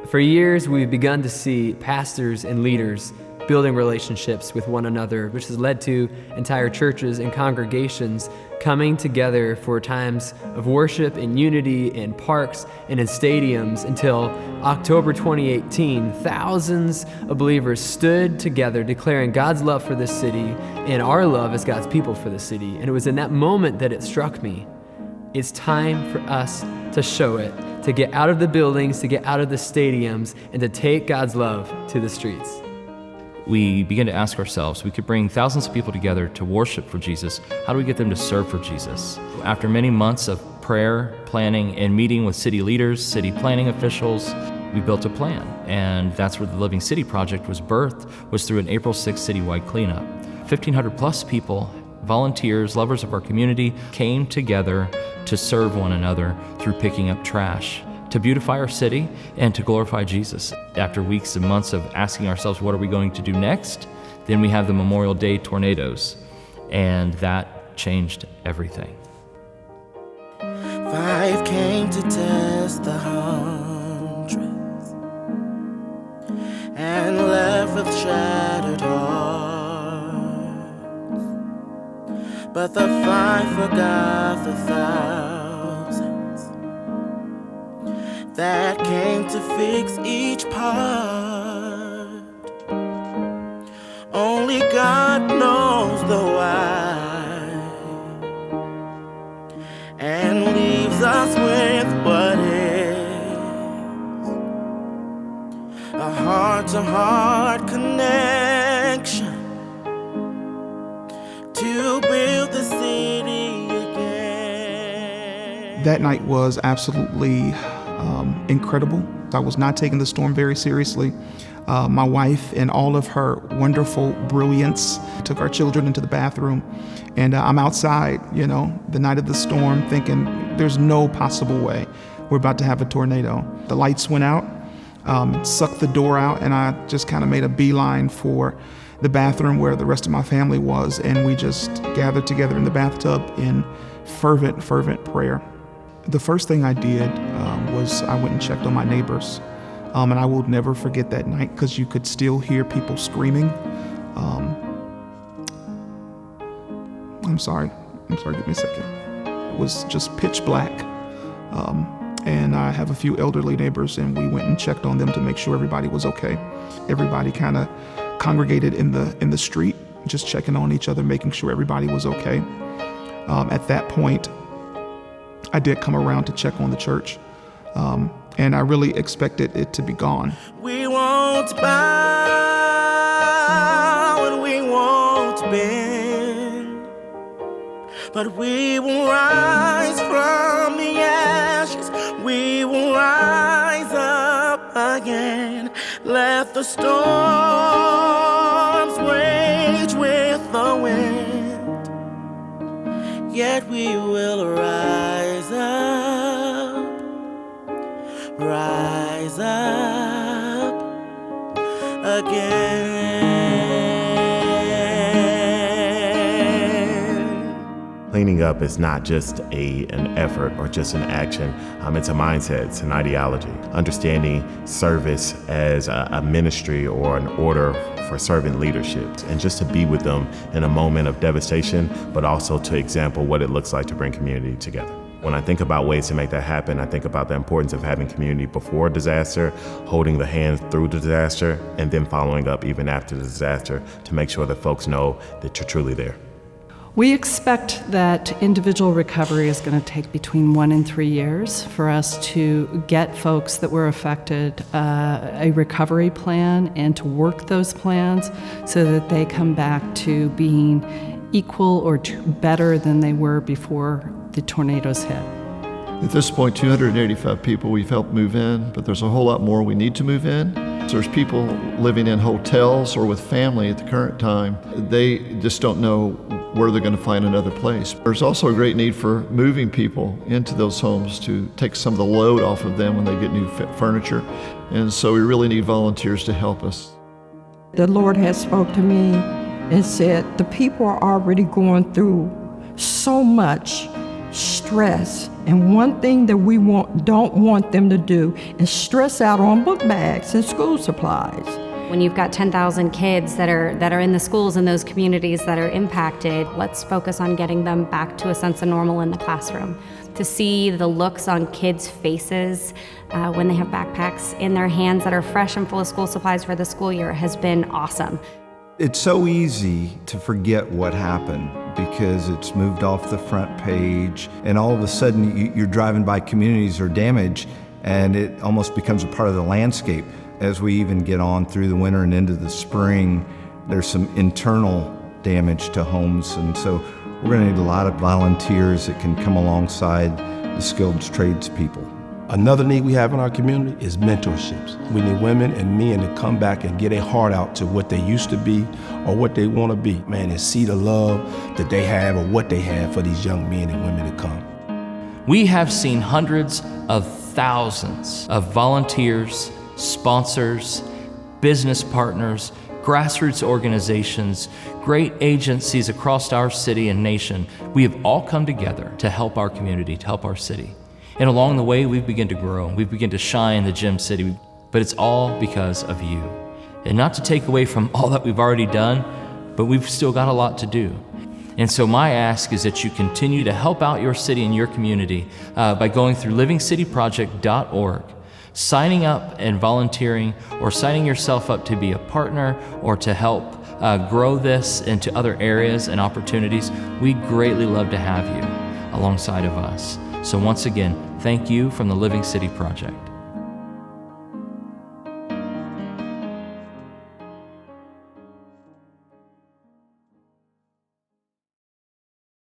For years, we've begun to see pastors and leaders building relationships with one another, which has led to entire churches and congregations coming together for times of worship and unity in parks and in stadiums until October 2018. Thousands of believers stood together declaring God's love for this city and our love as God's people for the city. And it was in that moment that it struck me. It's time for us to show it, to get out of the buildings, to get out of the stadiums, and to take God's love to the streets. We began to ask ourselves, we could bring thousands of people together to worship for Jesus. How do we get them to serve for Jesus? After many months of prayer, planning, and meeting with city leaders, city planning officials, we built a plan. And that's where the Living City Project was birthed, was through an April 6th citywide cleanup. 1,500 plus people, volunteers, lovers of our community, came together to serve one another through picking up trash, to beautify our city and to glorify Jesus. After weeks and months of asking ourselves, what are we going to do next? Then we have the Memorial Day tornadoes, and that changed everything. 5 came to test the hundreds and left with shattered hearts. But the 5 forgot the thousands that came to fix each part. Only God knows the why, and leaves us with what is a heart-to-heart connection to build the city again. That night was absolutely incredible. I was not taking the storm very seriously. My wife, in all of her wonderful brilliance, took our children into the bathroom, and I'm outside, the night of the storm, thinking there's no possible way we're about to have a tornado. The lights went out, sucked the door out, and I just kind of made a beeline for the bathroom where the rest of my family was, and we just gathered together in the bathtub in fervent prayer. The first thing I did was I went and checked on my neighbors. And I will never forget that night because you could still hear people screaming. I'm sorry, give me a second. It was just pitch black. And I have a few elderly neighbors, and we went and checked on them to make sure everybody was okay. Everybody kind of congregated in the street, just checking on each other, making sure everybody was okay. At that point, I did come around to check on the church. And I really expected it to be gone. We won't bow and we won't bend, but we will rise from the ashes. We will rise up again. Let the storms rage with the wind, yet we will rise up again. Cleaning up is not just an effort or just an action. It's a mindset, it's an ideology. Understanding service as a ministry or an order for servant leadership, and just to be with them in a moment of devastation, but also to example what it looks like to bring community together. When I think about ways to make that happen, I think about the importance of having community before disaster, holding the hand through the disaster, and then following up even after the disaster to make sure that folks know that you're truly there. We expect that individual recovery is going to take between 1 and 3 years for us to get folks that were affected a recovery plan and to work those plans so that they come back to being equal or better than they were before the tornadoes hit. At this point, 285 people we've helped move in, but there's a whole lot more we need to move in. So there's people living in hotels or with family at the current time. They just don't know where they're going to find another place. There's also a great need for moving people into those homes to take some of the load off of them when they get new furniture. And so we really need volunteers to help us. The Lord has spoke to me and said, the people are already going through so much. stress. And one thing that we don't want them to do is stress out on book bags and school supplies. When you've got 10,000 kids that are in the schools in those communities that are impacted, let's focus on getting them back to a sense of normal in the classroom. To see the looks on kids' faces when they have backpacks in their hands that are fresh and full of school supplies for the school year has been awesome. It's so easy to forget what happened because it's moved off the front page, and all of a sudden you're driving by communities that are damaged, and it almost becomes a part of the landscape. As we even get on through the winter and into the spring, there's some internal damage to homes, and so we're going to need a lot of volunteers that can come alongside the skilled tradespeople. Another need we have in our community is mentorships. We need women and men to come back and get their heart out to what they used to be or what they want to be, man, and see the love that they have or what they have for these young men and women to come. We have seen hundreds of thousands of volunteers, sponsors, business partners, grassroots organizations, great agencies across our city and nation. We have all come together to help our community, to help our city. And along the way, we've begun to grow. We've begun to shine the Gem City, but it's all because of you. And not to take away from all that we've already done, but we've still got a lot to do. And so my ask is that you continue to help out your city and your community by going through livingcityproject.org, signing up and volunteering, or signing yourself up to be a partner or to help grow this into other areas and opportunities. We'd greatly love to have you alongside of us. So once again, thank you from the Living City Project.